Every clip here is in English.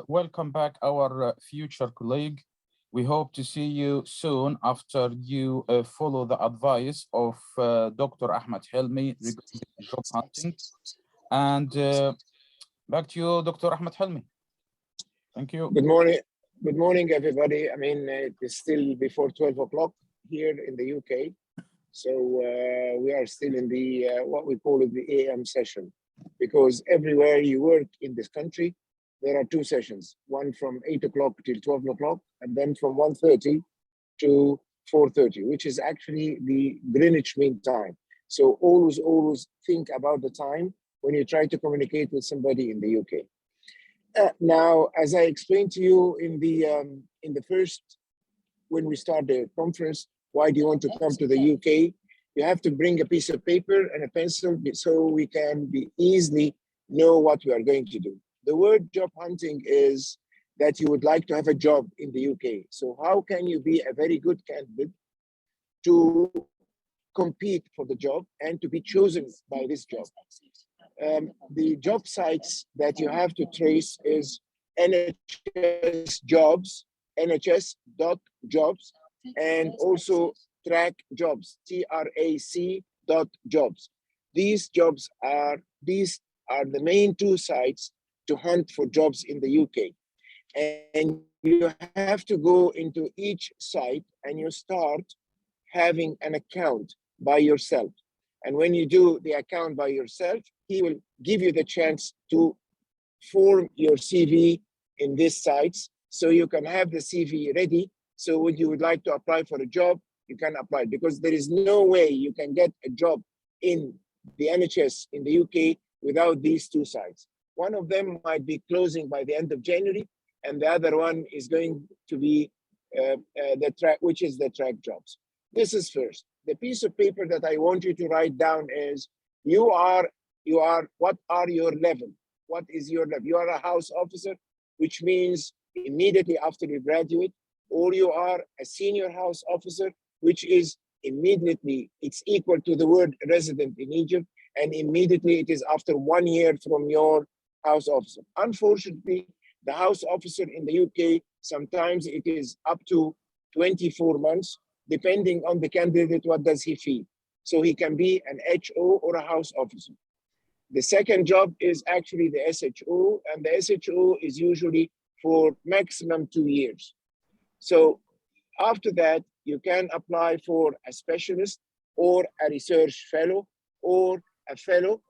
welcome back our future colleague. We hope to see you soon after you follow the advice of Dr. Ahmed Helmy regarding job hunting. And back to you, Dr. Ahmed Helmy. Thank you. Good morning. Good morning, everybody. I mean, it is still before 12 o'clock here in the UK. So we are still in the, what we call it, the AM session, because everywhere you work in this country, there are two sessions, one from 8 o'clock till 12 o'clock, and then from 1:30 to 4:30, which is actually the Greenwich Mean Time. So always think about the time when you try to communicate with somebody in the UK. Now, as I explained to you in the first, when we start the conference, why do you want to come to the UK? You have to bring a piece of paper and a pencil so we can easily know what we are going to do. The word job hunting is that you would like to have a job in the UK. So how can you be a very good candidate to compete for the job and to be chosen by this job? The job sites that you have to trace is NHS jobs, nhs.jobs, and also track jobs, trac.jobs. These are the main two sites to hunt for jobs in the UK. And you have to go into each site and you start having an account by yourself. And when you do the account by yourself, he will give you the chance to form your CV in these sites so you can have the CV ready. So when you would like to apply for a job, you can apply, because there is no way you can get a job in the NHS in the UK without these two sites. One of them might be closing by the end of January, and the other one is going to be the track, which is the track jobs. This is first. The piece of paper that I want you to write down is what are your level? What is your level? You are a house officer, which means immediately after you graduate, or you are a senior house officer, which is immediately, it's equal to the word resident in Egypt, and immediately it is after 1 year from your house officer. Unfortunately, the house officer in the UK, sometimes it is up to 24 months, depending on the candidate, what does he feel. So he can be an HO or a house officer. The second job is actually the SHO, and the SHO is usually for maximum 2 years. So after that, you can apply for a specialist or a research fellow or a fellow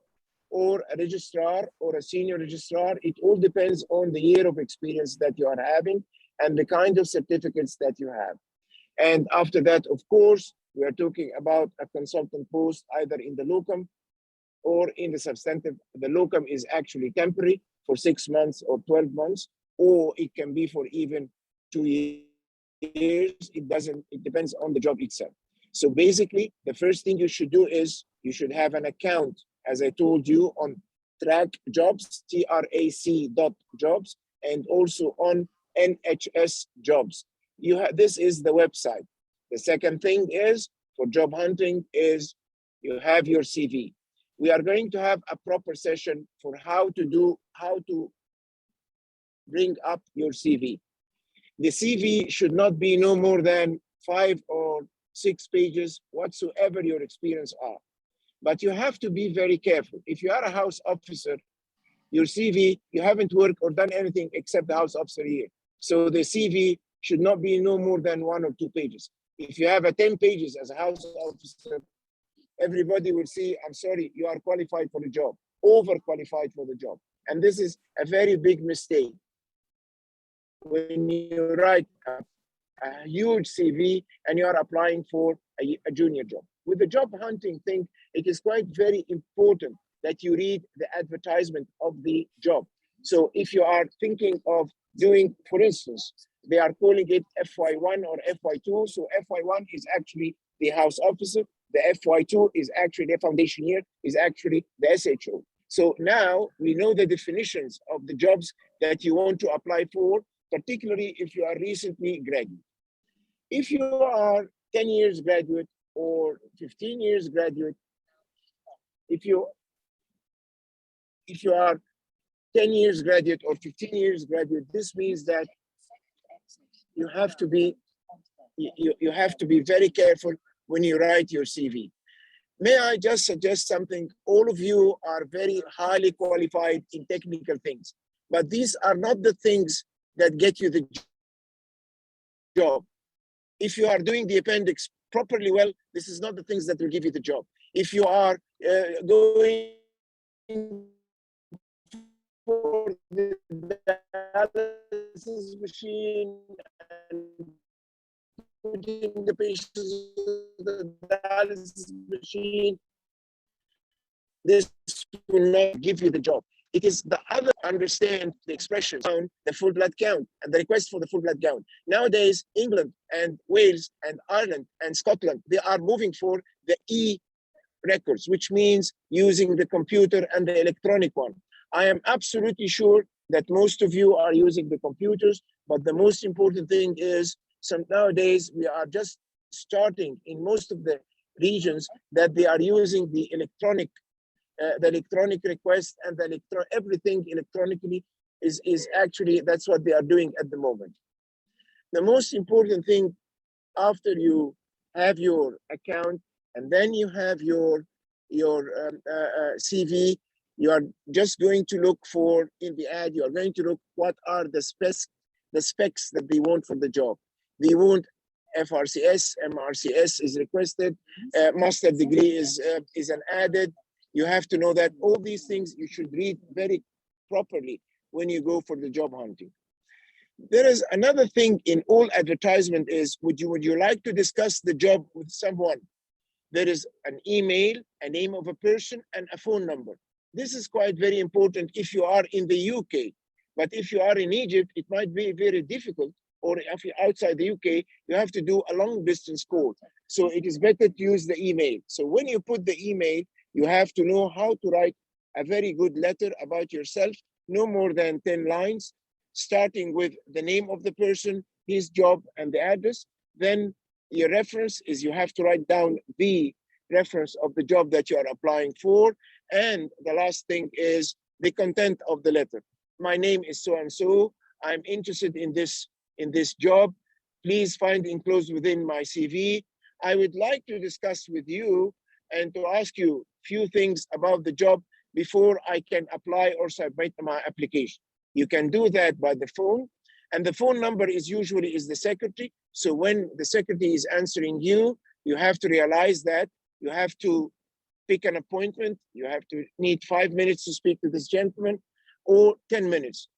or a registrar or a senior registrar. It all depends on the year of experience that you are having and the kind of certificates that you have. And after that, of course, we are talking about a consultant post, either in the locum or in the substantive. The locum is actually temporary for 6 months or 12 months, or it can be for even 2 years. It depends on the job itself. So basically, the first thing you should do is you should have an account, as I told you, on track jobs, trac.jobs, and also on NHS jobs. This is the website. The second thing is for job hunting is you have your CV. We are going to have a proper session for how to bring up your CV. The CV should not be no more than 5 or 6 pages, whatsoever your experience are. But you have to be very careful. If you are a house officer, your CV, you haven't worked or done anything except the house officer year. So the CV should not be no more than 1 or 2 pages. If you have a 10 pages as a house officer, everybody will say, I'm sorry, you are qualified for the job, overqualified for the job. And this is a very big mistake. When you write a huge CV and you are applying for a junior job. With the job hunting thing, it is quite very important that you read the advertisement of the job. So if you are thinking of doing, for instance, they are calling it FY1 or FY2. So FY1 is actually the house officer. The FY2 is actually the foundation year, is actually the SHO. So now we know the definitions of the jobs that you want to apply for, particularly if you are recently graduate. If you are 10 years graduate or 15 years graduate, if you are 10 years graduate or 15 years graduate, this means that you have to be very careful when you write your CV. May I just suggest something? All of you are very highly qualified in technical things, but these are not the things that get you the job. If you are doing the appendix properly well, this is not the things that will give you the job. If you are going for the dialysis machine and putting the patients in the dialysis machine, this will not give you the job. It is the other understand the expression, the full blood count and the request for the full blood count. Nowadays, England and Wales and Ireland and Scotland, they are moving for the e-records, which means using the computer and the electronic one. I am absolutely sure that most of you are using the computers, but the most important thing is nowadays we are just starting in most of the regions that they are using the electronic request and everything electronically is actually, that's what they are doing at the moment. The most important thing, after you have your account and then you have your CV, you are just going to look for, in the ad, you are going to look what are the specs that they want for the job. They want FRCS, MRCS is requested, master degree is an added. You have to know that all these things you should read very properly when you go for the job hunting. There is another thing in all advertisement is, would you like to discuss the job with someone? There is an email, a name of a person, and a phone number. This is quite very important if you are in the UK. But if you are in Egypt, it might be very difficult. Or if you're outside the UK, you have to do a long distance call. So it is better to use the email. So when you put the email, you have to know how to write a very good letter about yourself, no more than 10 lines, starting with the name of the person, his job, and the address. Then your reference is you have to write down the reference of the job that you are applying for. And the last thing is the content of the letter. My name is so-and-so. I'm interested in this job. Please find enclosed within my CV. I would like to discuss with you and to ask you a few things about the job before I can apply or submit my application. You can do that by the phone, and the phone number is usually the secretary. So when the secretary is answering you, you have to realize that you have to pick an appointment. You have to need 5 minutes to speak to this gentleman, or 10 minutes.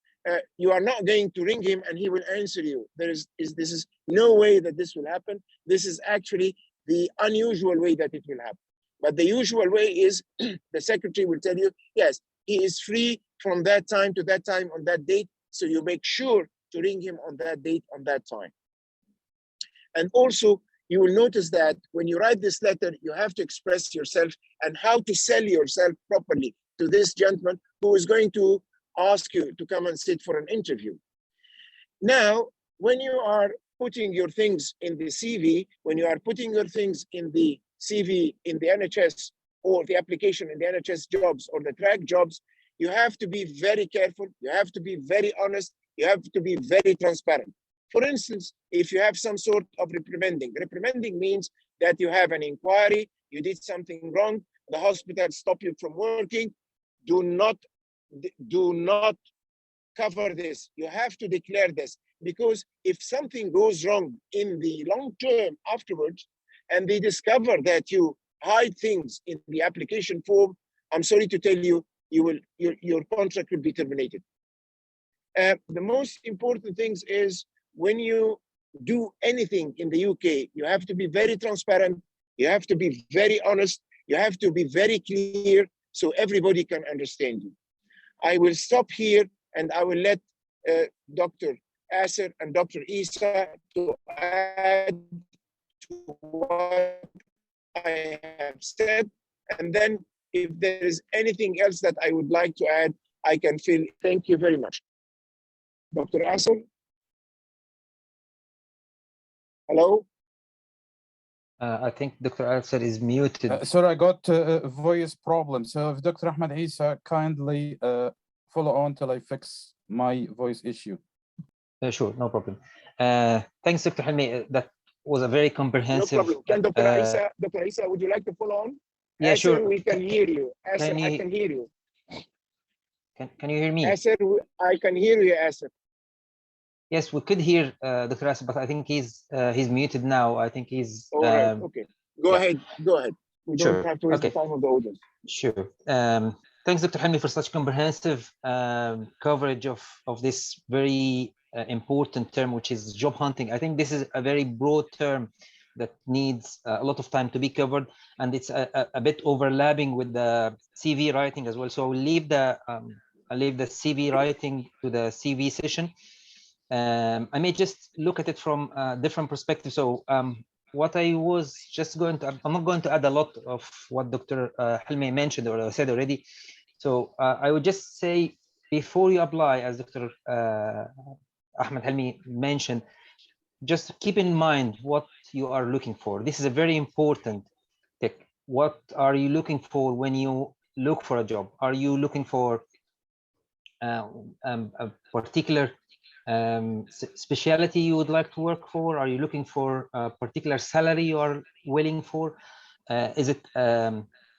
You are not going to ring him and he will answer you. This is no way that this will happen. This is actually the unusual way that it will happen. But the usual way is the secretary will tell you, yes, he is free from that time to that time on that date. So you make sure to ring him on that date, on that time. And also, you will notice that when you write this letter, you have to express yourself and how to sell yourself properly to this gentleman who is going to ask you to come and sit for an interview. Now, when you are putting your things in the CV, when you are putting your things in the CV in the NHS or the application in the NHS jobs or the track jobs, you have to be very careful. You have to be very honest. You have to be very transparent. For instance, if you have some sort of reprimanding means that you have an inquiry, you did something wrong, the hospital stopped you from working. Do not cover this. You have to declare this, because if something goes wrong in the long term afterwards, and they discover that you hide things in the application form, I'm sorry to tell you, your contract will be terminated. The most important things is when you do anything in the UK, you have to be very transparent. You have to be very honest. You have to be very clear so everybody can understand you. I will stop here and I will let Dr. Aasir and Dr. Eissa to add to what I have said. And then if there is anything else that I would like to add, I can feel. Thank you very much. Dr. Aasir? Hello? I think Dr. Aasir is muted. Sorry, I got a voice problem. So if Dr. Ahmed Eissa kindly follow on till I fix my voice issue. Sure, no problem. Thanks, Dr. Helmy. That was a very No comprehensive. problem. Can Dr. Eissa, would you like to follow on? Yeah, Aasir, sure. we can hear you. Can Aasir, I you can hear you. can you hear me? Aasir, I can hear you, Aasir. Yes, we could hear Dr. Aasir, but I think he's muted now. I think he's. All right. Okay. Go yeah. ahead. Go ahead. We Sure. don't have to waste the time of the audience. Sure. Thanks, Dr. Helmy, for such comprehensive coverage of this very important term, which is job hunting. I think this is a very broad term that needs a lot of time to be covered, and it's a bit overlapping with the CV writing as well. So I'll leave the CV writing to the CV session. I may just look at it from a different perspective. So what I was just going to, I'm not going to add a lot of what Dr. Helmy mentioned or said already. So I would just say, before you apply, as Dr. Ahmed Helmy mentioned, just keep in mind what you are looking for. This is a very important thing. What are you looking for when you look for a job? Are you looking for a particular specialty you would like to work for? Are you looking for a particular salary you are willing for? Are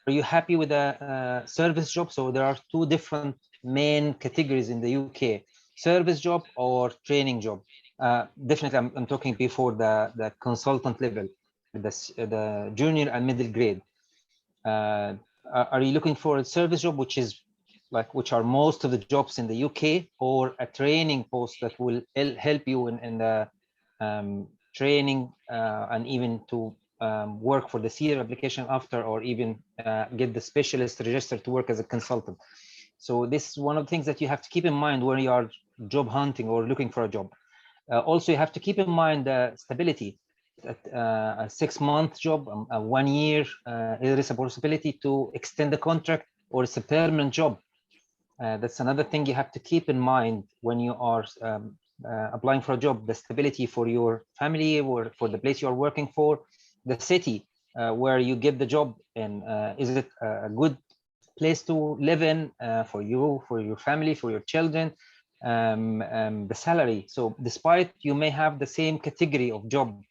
you happy with a service job? So there are two different main categories in the UK: service job or training job. Definitely, I'm talking before the consultant level, the junior and middle grade. Are you looking for a service job, which are most of the jobs in the UK, or a training post that will help you in the training and even to work for the CR application after, or even get the specialist registered to work as a consultant? So this is one of the things that you have to keep in mind when you are job hunting or looking for a job. Also, you have to keep in mind the stability. A 6-month job, a 1 year, there is a possibility to extend the contract, or it's a permanent job. That's another thing you have to keep in mind when you are applying for a job: the stability for your family or for the place you are working for, the city where you get the job, and is it a good place to live in for you, for your family, for your children, the salary. So despite you may have the same category of job,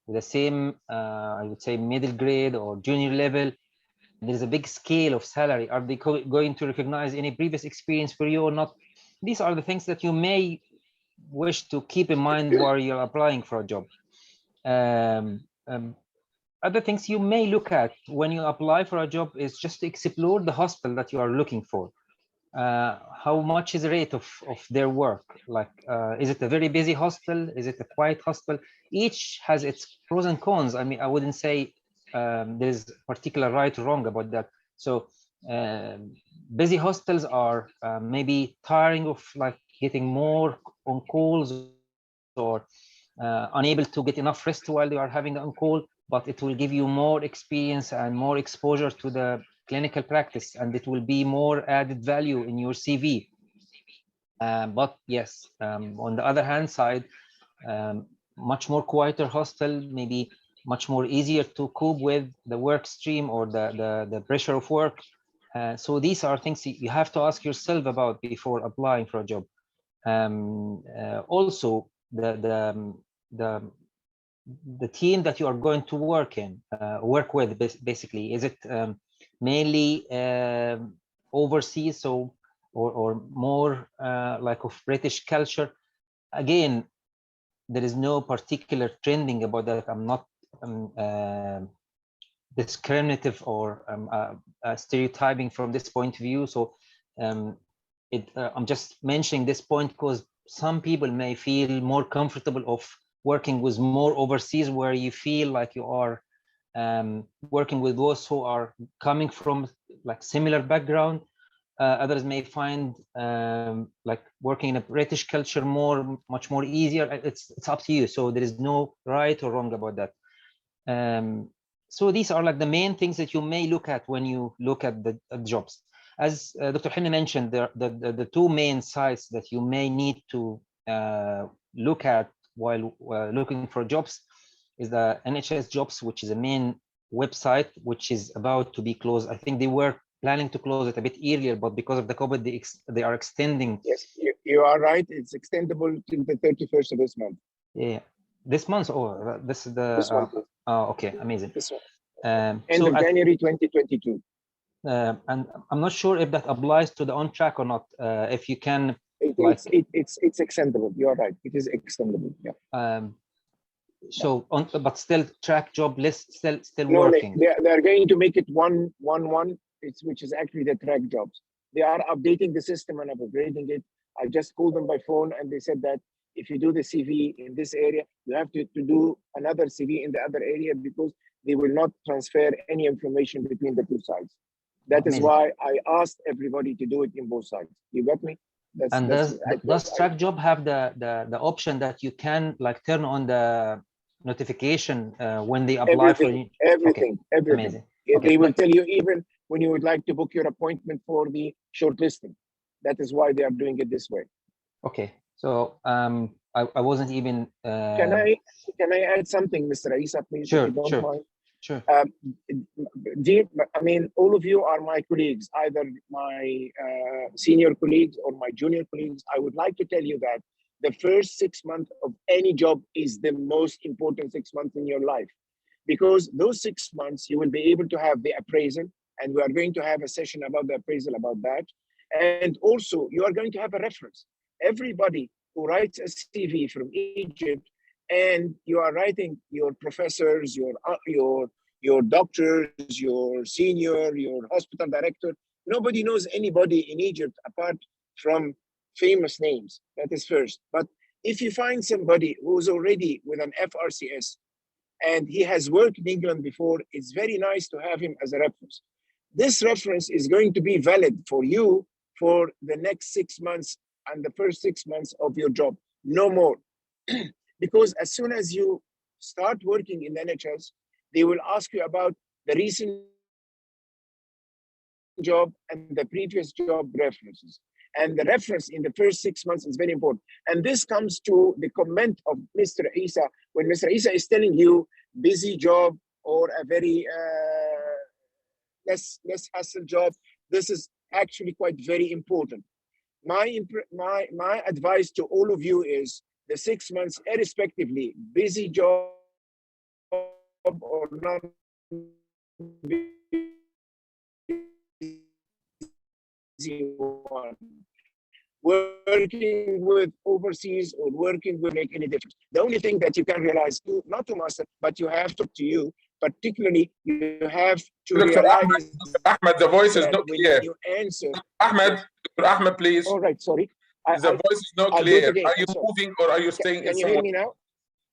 the same, I would say, middle grade or junior level, there is a big scale of salary. Are they going to recognize any previous experience for you or not? These are the things that you may wish to keep in mind while you're applying for a job. Other things you may look at when you apply for a job is just to explore the hospital that you are looking for. How much is the rate of their work? Like, is it a very busy hospital? Is it a quiet hospital? Each has its pros and cons. I mean, I wouldn't say there's particular right or wrong about that. So busy hospitals are maybe tiring of like getting more on calls, or unable to get enough rest while they are having on call, but it will give you more experience and more exposure to the clinical practice, and it will be more added value in your CV. But yes, on the other hand side, much more quieter hostel, maybe much more easier to cope with the work stream or the pressure of work. So these are things you have to ask yourself about before applying for a job. Also, the team that you are going to work with, basically, is it mainly overseas, so or more like of British culture? Again, there is no particular trending about that. I'm not discriminative or stereotyping from this point of view. So I'm just mentioning this point because some people may feel more comfortable of working with more overseas, where you feel like you are working with those who are coming from like similar background. Others may find like working in a British culture much more easier. It's up to you. So there is no right or wrong about that. So these are like the main things that you may look at when you look at the jobs. As Dr. Helmy mentioned, the two main sites that you may need to look at while looking for jobs is the NHS Jobs, which is a main website which is about to be closed. I think they were planning to close it a bit earlier, but because of the COVID, they are extending. Yes, you are right. It's extendable till the 31st of this month. Yeah, this month. Oh, this is the. This month. Oh, okay, amazing. This one. End of January 2022. And I'm not sure if that applies to the on track or not. If you can, it's extendable. You are right. It is extendable. Yeah. So but still track job list still no, working. They are going to make it one. Which is actually the track jobs. They are updating the system and upgrading it. I just called them by phone and they said that if you do the CV in this area, you have to do another CV in the other area because they will not transfer any information between the two sides. That is why I asked everybody to do it in both sides. You got me? Does track job have the option that you can like turn on the notification when they apply for you? Everything. Amazing. They will tell you even when you would like to book your appointment for the shortlisting. That is why they are doing it this way. Okay. So I wasn't even. Can I add something, Mr. Eissa, please? Sure. If you don't mind? Sure. I mean, all of you are my colleagues, either my senior colleagues or my junior colleagues. I would like to tell you that the first 6 months of any job is the most important 6 months in your life, because those 6 months you will be able to have the appraisal, and we are going to have a session about the appraisal about that. And also you are going to have a reference. Everybody who writes a CV from Egypt, and you are writing your professors, your doctors, your senior, your hospital director. Nobody knows anybody in Egypt apart from famous names. That is first. But if you find somebody who's already with an FRCS and he has worked in England before, it's very nice to have him as a reference. This reference is going to be valid for you for the next 6 months and the first 6 months of your job, no more. Because as soon as you start working in the NHS, they will ask you about the recent job and the previous job references. And the reference in the first 6 months is very important. And this comes to the comment of Mr. Eissa. When Mr. Eissa is telling you busy job or a very less hassle job, this is actually quite very important. My advice to all of you is the 6 months, irrespectively, busy job or not busy one, working with overseas or working will make any difference. The only thing that you can realize, not to master, but you have to you, particularly you have to Dr. realize Ahmed, the voice is not clear. You answer. Dr. Ahmed, please. All right, sorry. The voice is not clear. Are you moving or are you staying in someone? Can you hear me now?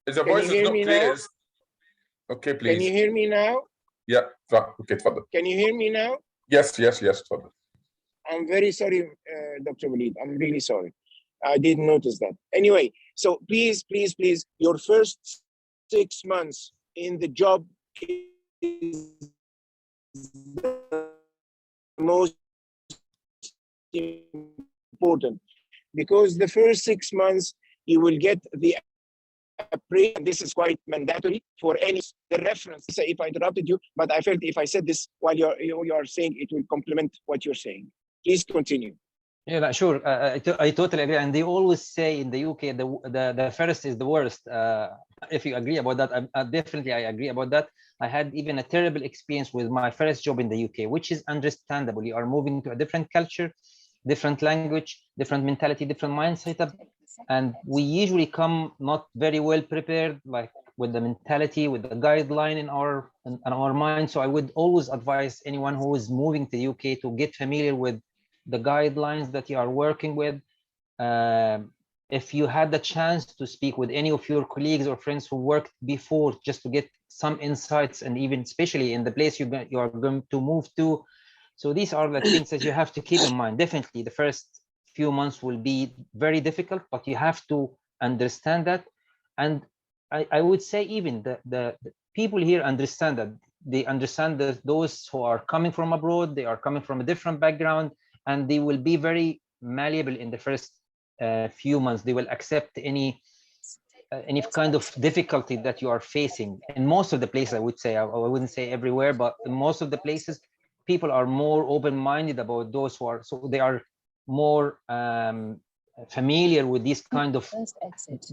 The voice is not clear. Okay, please. Can you hear me now? Yeah, okay, تفضل. Can you hear me now? Yes, تفضل. I'm very sorry, Dr. Walid. I'm really sorry. I didn't notice that. Anyway, so please, your first 6 months in the job is the most important, because the first 6 months you will get the appraisal. This is quite mandatory for any the reference. If I interrupted you, but I felt if I said this while you are saying, it will complement what you're saying. Please continue. Yeah, sure. I totally agree. And they always say in the UK, the first is the worst. If you agree about that, definitely I agree about that. I had even a terrible experience with my first job in the UK, which is understandable. You are moving to a different culture, different language, different mentality, different mindset. And we usually come not very well prepared, like with the mentality, with the guideline in our mind. So I would always advise anyone who is moving to the UK to get familiar with the guidelines that you are working with. If you had the chance to speak with any of your colleagues or friends who worked before, just to get some insights, and even especially in the place you are going to move to. So these are the things that you have to keep in mind. Definitely the first few months will be very difficult, but you have to understand that. And I would say even the people here understand that. They understand that those who are coming from abroad, they are coming from a different background, and they will be very malleable in the first few months. They will accept any kind of difficulty that you are facing. In most of the places, I would say, I wouldn't say everywhere, but in most of the places, people are more open-minded about those who are, so they are more familiar with these kind of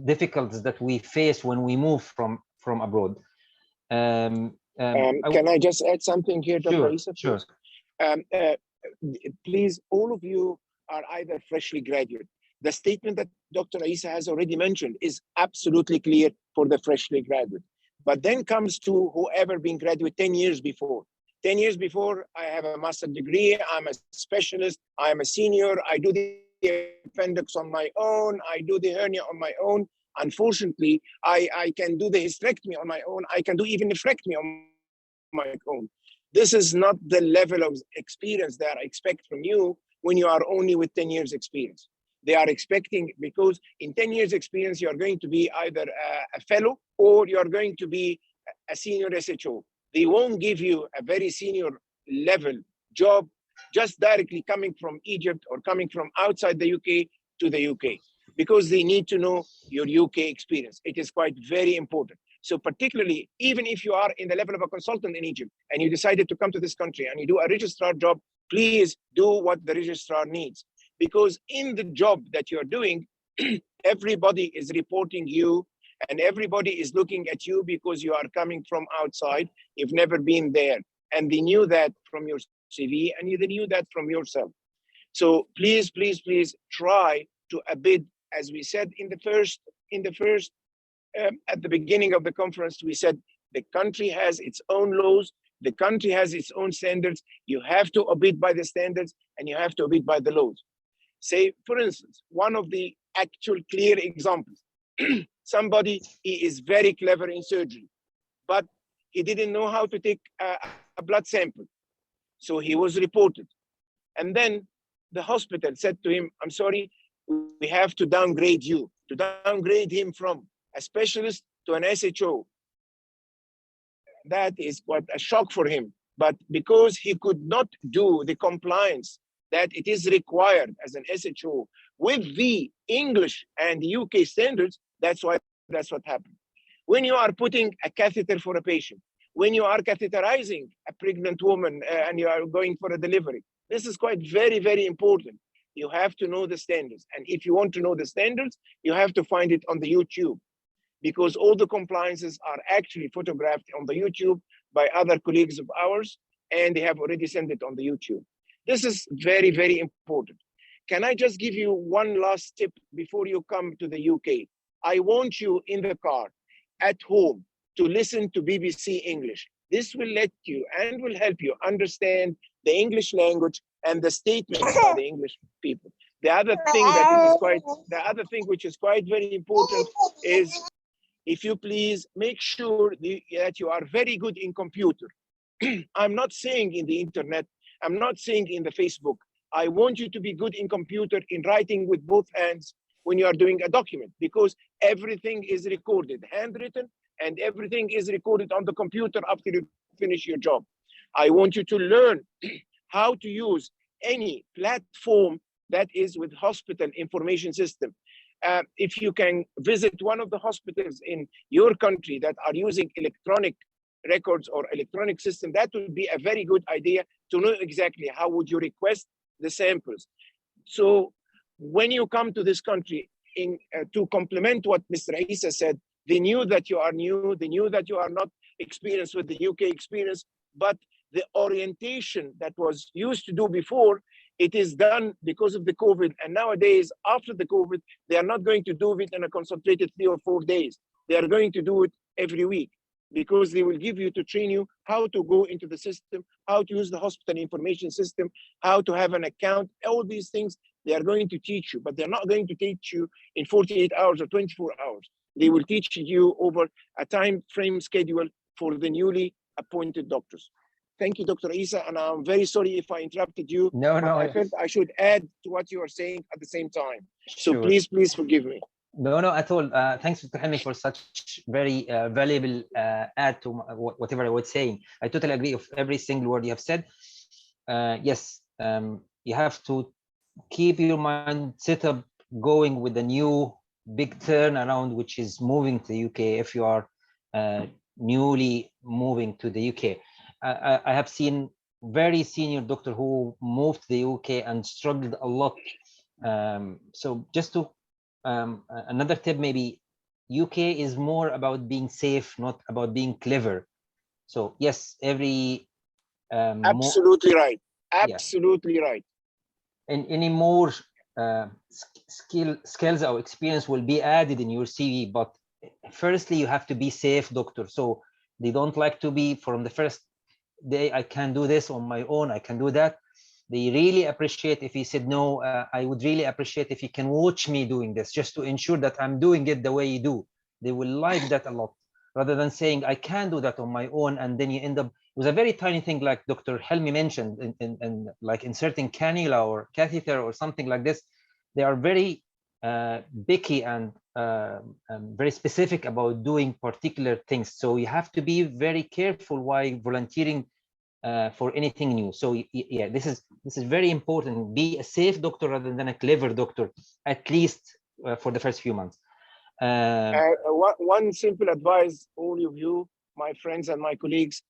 difficulties that we face when we move from abroad. Can I just add something here, Dr. Eissa, sure. Please, all of you are either freshly graduate. The statement that Dr. Eissa has already mentioned is absolutely clear for the freshly graduate. But then comes to whoever been graduate 10 years before. 10 years before, I have a master's degree, I'm a specialist, I'm a senior, I do the appendix on my own, I do the hernia on my own. Unfortunately, I can do the hysterectomy on my own, I can do even nephrectomy on my own. This is not the level of experience that I expect from you when you are only with 10 years experience. They are expecting, because in 10 years experience, you are going to be either a fellow or you are going to be a senior SHO. They won't give you a very senior level job just directly coming from Egypt or coming from outside the UK to the UK, because they need to know your UK experience. It is quite very important. So particularly, even if you are in the level of a consultant in Egypt and you decided to come to this country and you do a registrar job, please do what the registrar needs. Because in the job that you're doing, everybody is reporting you and everybody is looking at you because you are coming from outside. You've never been there. And they knew that from your CV and they knew that from yourself. So please, please, please try to abide, as we said at the beginning of the conference, we said the country has its own laws, the country has its own standards. You have to abide by the standards and you have to abide by the laws. Say, for instance, one of the actual clear examples, somebody, he is very clever in surgery, but he didn't know how to take a blood sample. So he was reported. And then the hospital said to him, I'm sorry, we have to downgrade you, to downgrade him from a specialist to an SHO. That is quite a shock for him. But because he could not do the compliance that it is required as an SHO with the English and the UK standards, that's what happened. When you are putting a catheter for a patient, when you are catheterizing a pregnant woman and you are going for a delivery, this is quite very, very important. You have to know the standards. And if you want to know the standards, you have to find it on the YouTube, because all the compliances are actually photographed on the YouTube by other colleagues of ours, and they have already sent it on the YouTube. This is very, very important. Can I just give you one last tip before you come to the UK? I want you in the car, at home, to listen to BBC English. This will let you and will help you understand the English language and the statements by the English people. The other thing which is quite very important is, if you please make sure that you are very good in computer. I'm not saying in the internet, I'm not saying in the Facebook. I want you to be good in computer, in writing with both hands when you are doing a document, because everything is recorded, handwritten, and everything is recorded on the computer after you finish your job. I want you to learn how to use any platform that is with hospital information system. If you can visit one of the hospitals in your country that are using electronic records or electronic system, that would be a very good idea to know exactly how would you request the samples. So when you come to this country, to complement what Mr. Eissa said, they knew that you are new, they knew that you are not experienced with the UK experience, but the orientation that was used to do before, it is done because of the COVID. And nowadays, after the COVID, they are not going to do it in a concentrated 3 or 4 days. They are going to do it every week, because they will give you to train you how to go into the system, how to use the hospital information system, how to have an account, all these things they are going to teach you, but they're not going to teach you in 48 hours or 24 hours. They will teach you over a time frame schedule for the newly appointed doctors. Thank you, Dr. Eissa, and I'm very sorry if I interrupted you. No. I felt I should add to what you are saying at the same time. So Sure. please forgive me. No, at all. Thanks, Dr. Helmy, for such very valuable add to whatever I was saying. I totally agree with every single word you have said. Yes, you have to keep your mind set up going with the new big turnaround, which is moving to the UK. If you are newly moving to the UK, I have seen very senior doctor who moved to the UK and struggled a lot. So just to another tip, maybe UK is more about being safe, not about being clever. So yes, every Absolutely right. Yeah. Absolutely right. and any more skills or experience will be added in your CV, but firstly you have to be safe doctor. So they don't like to be from the first day, I can do this on my own, I can do that. They really appreciate if he said, no, I would really appreciate if you can watch me doing this, just to ensure that I'm doing it the way you do. They will like that a lot, rather than saying, I can do that on my own, and then you end up with a very tiny thing like Dr. Helmy mentioned, in like inserting cannula or catheter or something like this. They are very picky and very specific about doing particular things. So you have to be very careful while volunteering for anything new. So yeah, this is very important. Be a safe doctor rather than a clever doctor, at least for the first few months. One simple advice, all of you, my friends and my colleagues,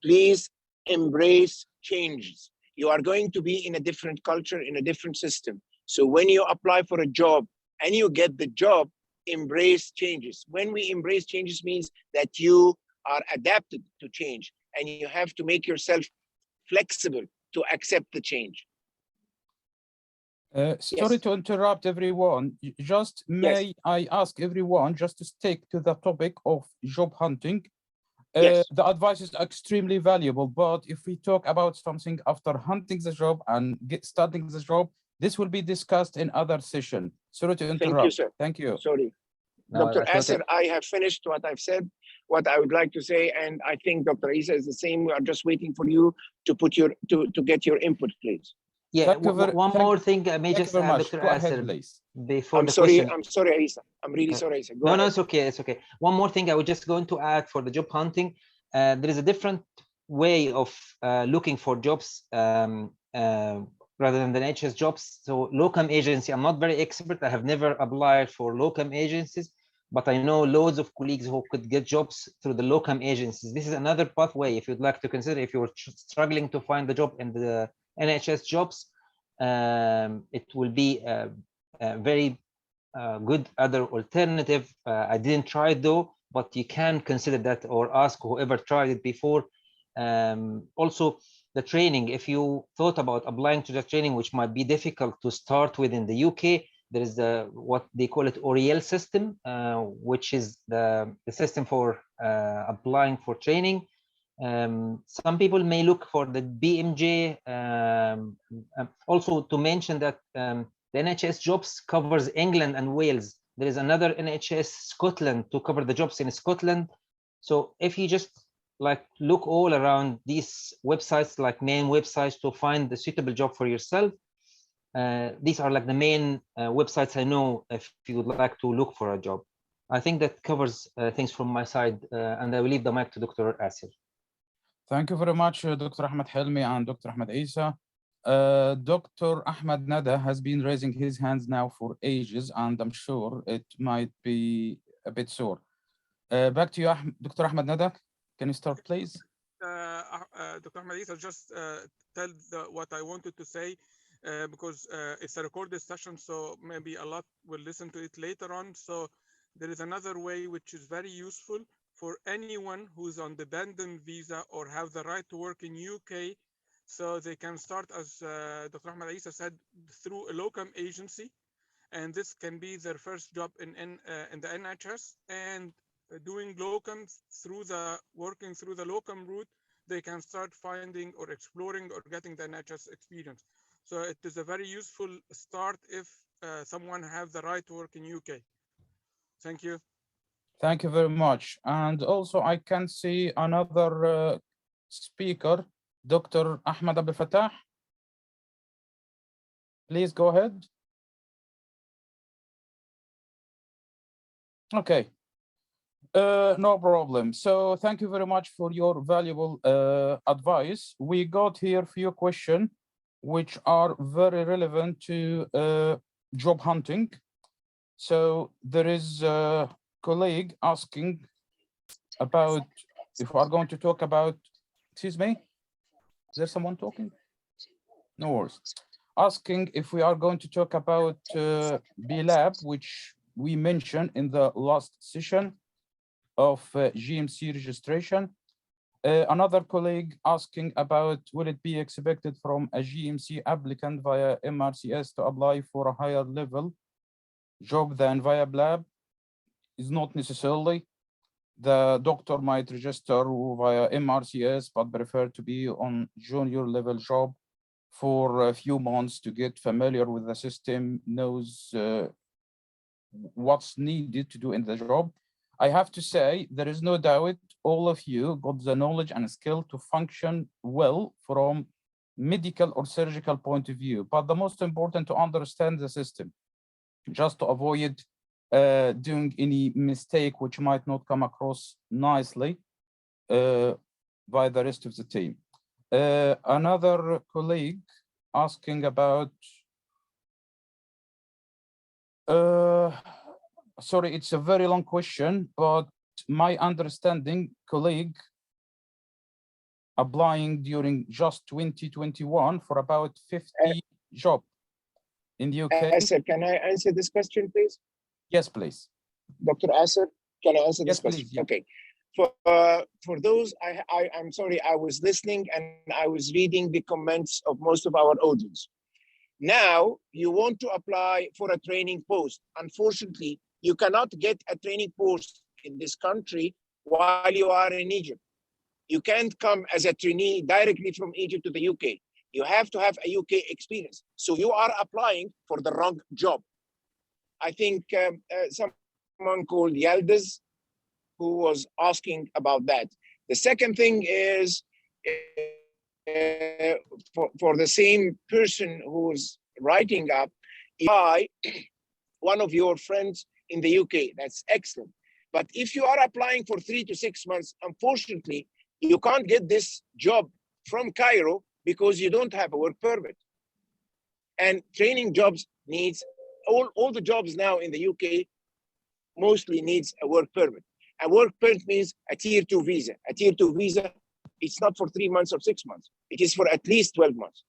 please embrace changes. You are going to be in a different culture, in a different system. So when you apply for a job and you get the job, embrace changes. When we embrace changes means that you are adapted to change, and you have to make yourself flexible to accept the change. Sorry to interrupt everyone. Just may I ask everyone just to stick to the topic of job hunting. The advice is extremely valuable, but if we talk about something after hunting the job and starting the job, this will be discussed in other session. Sorry to interrupt. Thank you, sir. Thank you. Sorry. No, Dr. Aasir, I have finished what I've said, what I would like to say, and I think Dr. Eissa is the same. We are just waiting for you to put your to get your input, please. Yeah, one more thing I may just add, Dr. Aasir, before the question. I'm sorry, Eissa. I'm really sorry, Eissa. Go ahead. No, it's okay. It's okay. One more thing I was just going to add for the job hunting. There is a different way of looking for jobs rather than the NHS jobs. So locum agency, I'm not very expert. I have never applied for locum agencies, but I know loads of colleagues who could get jobs through the locum agencies. This is another pathway if you'd like to consider, if you're struggling to find the job in the NHS jobs. It will be a very good other alternative. I didn't try it though, but you can consider that or ask whoever tried it before. Also, the training, if you thought about applying to the training, which might be difficult to start with in the UK, there is the what they call it Oriel system, which is the system for applying for training. Some people may look for the BMJ. Also to mention that the NHS jobs covers England and Wales. There is another NHS Scotland to cover the jobs in Scotland. So if you just like look all around these websites, like main websites, to find the suitable job for yourself, these are like the main websites I know if you would like to look for a job. I think that covers things from my side, and I will leave the mic to Dr. Aasir. Thank you very much, Dr. Ahmed Helmy and Dr. Ahmed Eissa. Dr. Ahmed Nada has been raising his hands now for ages, and I'm sure it might be a bit sore. Back to you, Dr. Ahmed Nada. Can you start, please? Dr. Ahmed Eissa, just tell what I wanted to say, because it's a recorded session, so maybe a lot will listen to it later on. So there is another way which is very useful for anyone who's on dependent visa or have the right to work in UK. So they can start, as Dr. Ahmed Eissa said, through a locum agency, and this can be their first job in the NHS. And doing locums working through the locum route, they can start finding or exploring or getting the NHS experience. So it is a very useful start if someone have the right to work in UK. Thank you. Thank you very much. And also I can see another speaker, Dr. Ahmed Abdel Fattah. Please go ahead. Okay. No problem. So thank you very much for your valuable advice. We got here a few questions which are very relevant to job hunting. So there is a colleague asking about if we are going to talk about, excuse me? Is there someone talking? No worries. Asking if we are going to talk about B-Lab, which we mentioned in the last session of GMC registration. Another colleague asking about, will it be expected from a GMC applicant via MRCS to apply for a higher level job than via B-Lab? Is not necessarily. The doctor might register via MRCS, but prefer to be on junior level job for a few months to get familiar with the system, knows what's needed to do in the job. I have to say, there is no doubt all of you got the knowledge and skill to function well from medical or surgical point of view, but the most important to understand the system, just to avoid doing any mistake which might not come across nicely by the rest of the team. Another colleague asking about, sorry, it's a very long question, but my understanding, colleague applying during just 2021 for about 50 job in the UK. Aasir, can I answer this question, please? Yes, please. Dr. Aasir, can I answer this Yes, question? please, yeah. Okay. For those, I'm sorry, I was listening and I was reading the comments of most of our audience. Now, you want to apply for a training post. Unfortunately, you cannot get a training post in this country while you are in Egypt. You can't come as a trainee directly from Egypt to the UK. You have to have a UK experience. So you are applying for the wrong job. I think someone called Yildiz who was asking about that. The second thing is for the same person who's writing up, by one of your friends in the UK, that's excellent. But if you are applying for 3 to 6 months, unfortunately, you can't get this job from Cairo because you don't have a work permit. And training jobs needs, all the jobs now in the UK mostly needs a work permit. A work permit means a tier 2 visa. A tier 2 visa, it's not for 3 months or 6 months. It is for at least 12 months.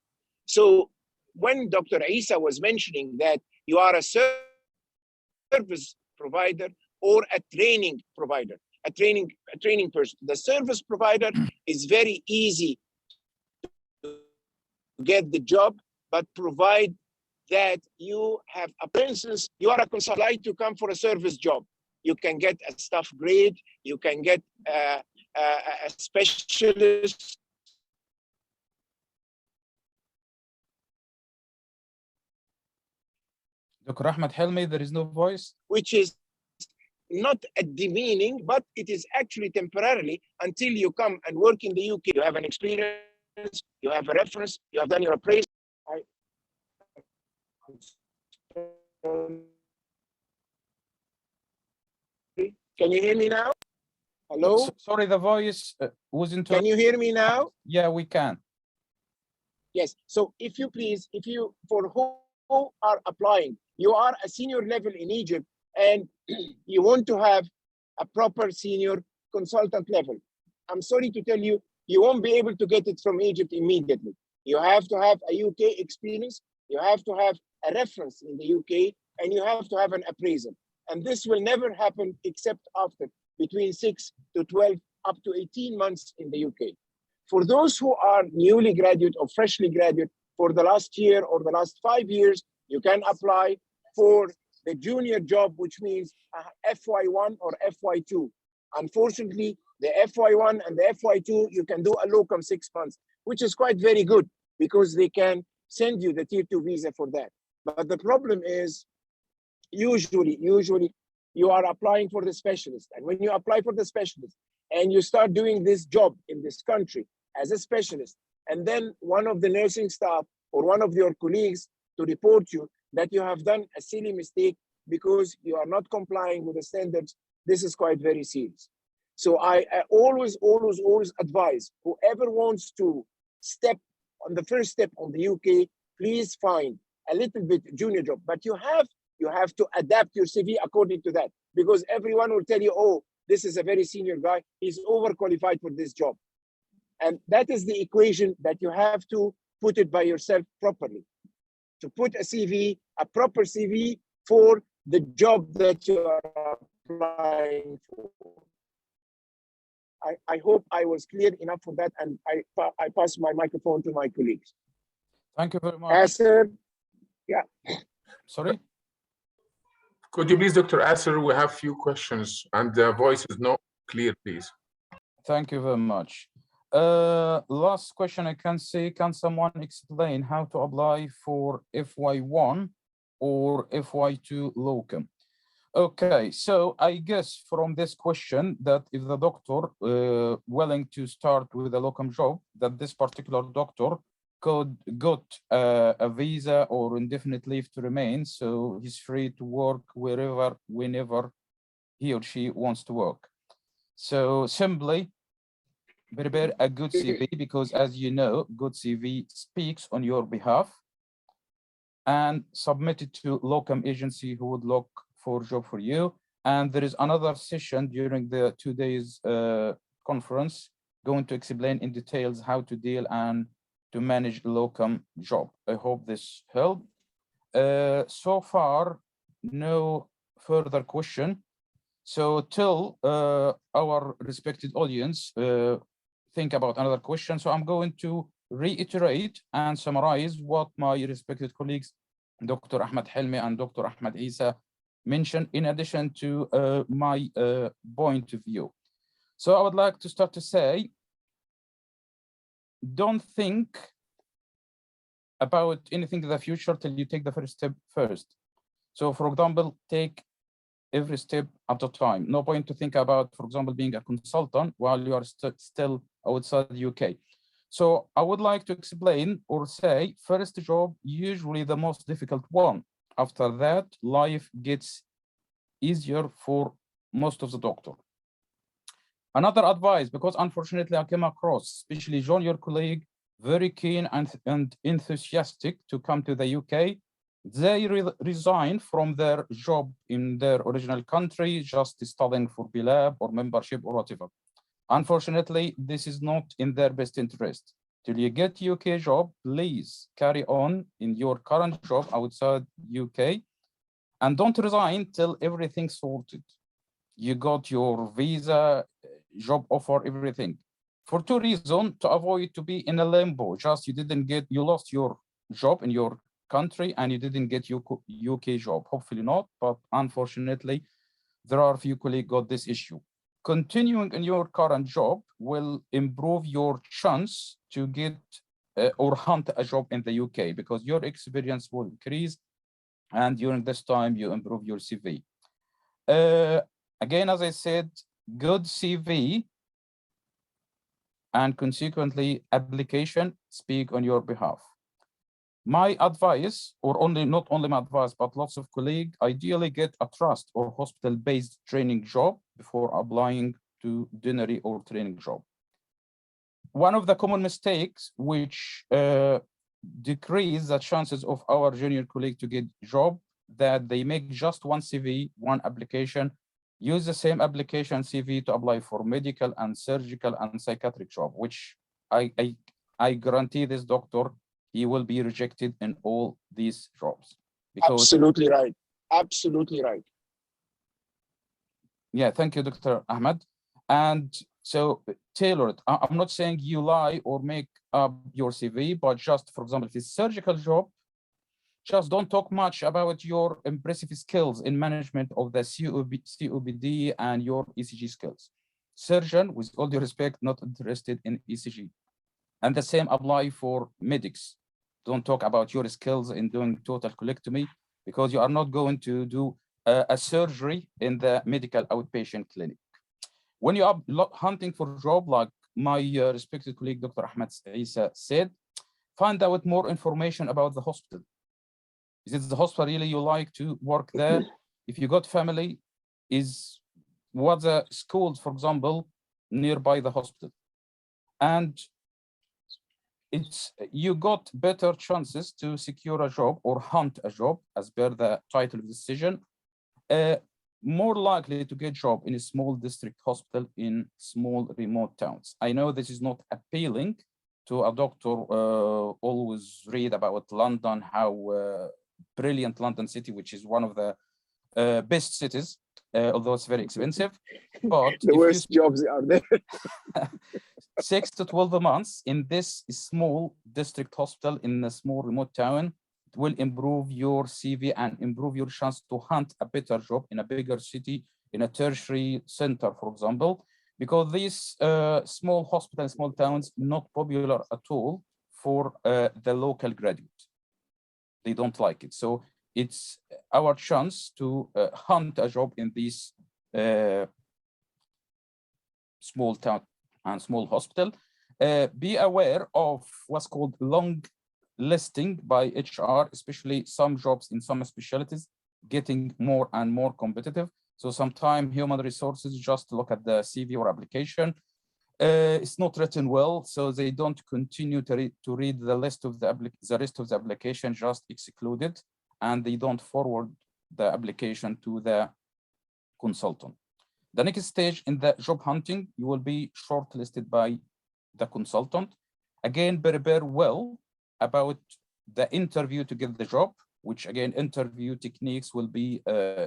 So when Dr. Eissa was mentioning that you are a service provider or a training provider, a training person, the service provider is very easy to get the job, but provide that you have, for instance, you are a consultant to come for a service job. You can get a staff grade, you can get a specialist. Dr. Ahmed Helmy, there is no voice. Which is not a demeaning, but it is actually temporarily until you come and work in the UK. You have an experience, you have a reference, you have done your appraisal. Can you hear me now? Hello? Sorry, the voice wasn't. Can you hear me now? Yeah, we can. Yes. So if you please, for who are applying, you are a senior level in Egypt and you want to have a proper senior consultant level. I'm sorry to tell you, you won't be able to get it from Egypt immediately. You have to have a UK experience, you have to have a reference in the UK, and you have to have an appraisal. And this will never happen except after between 6 to 12, up to 18 months in the UK. For those who are newly graduate or freshly graduate for the last year or the last 5 years, you can apply for the junior job, which means FY1 or FY2. Unfortunately, the FY1 and the FY2, you can do a locum 6 months, which is quite very good because they can send you the tier 2 visa for that. But the problem is, usually you are applying for the specialist. And when you apply for the specialist and you start doing this job in this country as a specialist, and then one of the nursing staff or one of your colleagues to report you that you have done a silly mistake because you are not complying with the standards, this is quite very serious. So I always advise whoever wants to step on the first step on the UK, please find a little bit junior job, but you have to adapt your CV according to that, because everyone will tell you, oh, this is a very senior guy, he's overqualified for this job. And that is the equation that you have to put it by yourself properly. To put a CV, a proper CV for the job that you are applying for. I hope I was clear enough for that, and I pass my microphone to my colleagues. Thank you very much. Aasir, yeah. Sorry? Could you please, Dr. Aasir, we have few questions and the voice is not clear, please. Thank you very much. Last question I can say, can someone explain how to apply for FY1 or FY2 locum? Okay, so I guess from this question that if the doctor willing to start with a locum job, that this particular doctor could got a visa or indefinite leave to remain, so he's free to work wherever, whenever he or she wants to work. So simply prepare a good CV, because as you know, good CV speaks on your behalf, and submit it to locum agency who would look for job for you. And there is another session during the 2 days conference going to explain in details how to deal and to manage the locum job. I hope this helped. So far, no further question. So till our respected audience think about another question. So I'm going to reiterate and summarize what my respected colleagues, Dr. Ahmed Helmy and Dr. Ahmed Eissa, mentioned in addition to my point of view. So I would like to start to say, don't think about anything in the future till you take the first step first. So for example, take every step at a time. No point to think about, for example, being a consultant while you are still outside the UK. So I would like to explain or say, first job, usually the most difficult one. After that, life gets easier for most of the doctor. Another advice, because unfortunately I came across, especially junior colleague, very keen and enthusiastic to come to the UK. They resign from their job in their original country, just studying for B-Lab or membership or whatever. Unfortunately, this is not in their best interest. Till you get UK job, please carry on in your current job outside UK, and don't resign till everything's sorted. You got your visa, job offer, everything. For two reasons: to avoid to be in a limbo, just you lost your job in your country and you didn't get your UK job. Hopefully not, but unfortunately, there are a few colleagues got this issue. Continuing in your current job will improve your chance to get or hunt a job in the UK, because your experience will increase, and during this time you improve your CV. Again, as I said, good CV and consequently application speak on your behalf. My advice, or not only my advice, but lots of colleagues, ideally get a trust or hospital-based training job before applying to delivery or training job. One of the common mistakes which decrease the chances of our junior colleague to get job, that they make just one CV, one application, use the same application CV to apply for medical and surgical and psychiatric job, which I guarantee this doctor, he will be rejected in all these jobs. Because, absolutely right. Absolutely right. Yeah, thank you, Dr. Ahmed. And so tailor it. I'm not saying you lie or make up your CV, but just, for example, if it's surgical job, just don't talk much about your impressive skills in management of the COPD and your ECG skills. Surgeon, with all due respect, not interested in ECG. And the same apply for medics. Don't talk about your skills in doing total colectomy, because you are not going to do a surgery in the medical outpatient clinic. When you are hunting for a job, like my respected colleague, Dr. Ahmed Eissa said, find out more information about the hospital. Is it the hospital really you like to work there? If you got family, is what the schools, for example, nearby the hospital? And you got better chances to secure a job or hunt a job as per the title of the decision more likely to get job in a small district hospital in small remote towns. I know this is not appealing to a doctor. Always read about London, how brilliant London city, which is one of the best cities, although it's very expensive. But The if worst jobs are there. 6 to 12 months in this small district hospital in a small remote town, it will improve your CV and improve your chance to hunt a better job in a bigger city, in a tertiary center, for example, because these small hospitals, small towns, not popular at all for the local graduate. They don't like it. So it's our chance to hunt a job in these small town and small hospital. Be aware of what's called long listing by HR, especially some jobs in some specialties getting more and more competitive. So sometimes human resources just look at the CV or application. It's not written well, so they don't continue to read the rest of the application, just excluded, and they don't forward the application to the consultant. The next stage in the job hunting, you will be shortlisted by the consultant. Again, prepare well about the interview to get the job, which again, interview techniques will be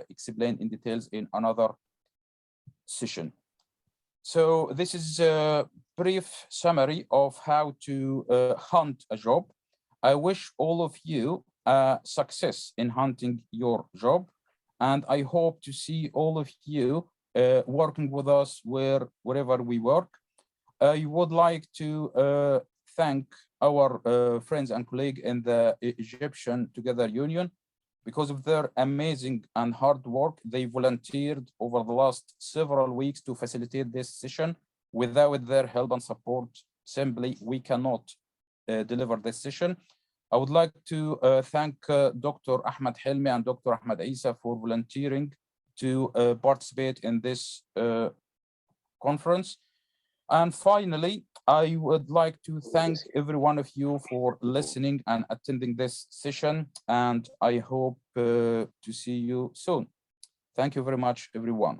explained in details in another session. So this is a brief summary of how to hunt a job. I wish all of you success in hunting your job, and I hope to see all of you working with us wherever we work. I would like to thank our friends and colleagues in the Egyptian Together Union. Because of their amazing and hard work, they volunteered over the last several weeks to facilitate this session. Without their help and support, simply we cannot deliver this session. I would like to thank Dr. Ahmed Helmy and Dr. Ahmed Eissa for volunteering to participate in this conference. And finally, I would like to thank every one of you for listening and attending this session, and I hope to see you soon. Thank you very much, everyone.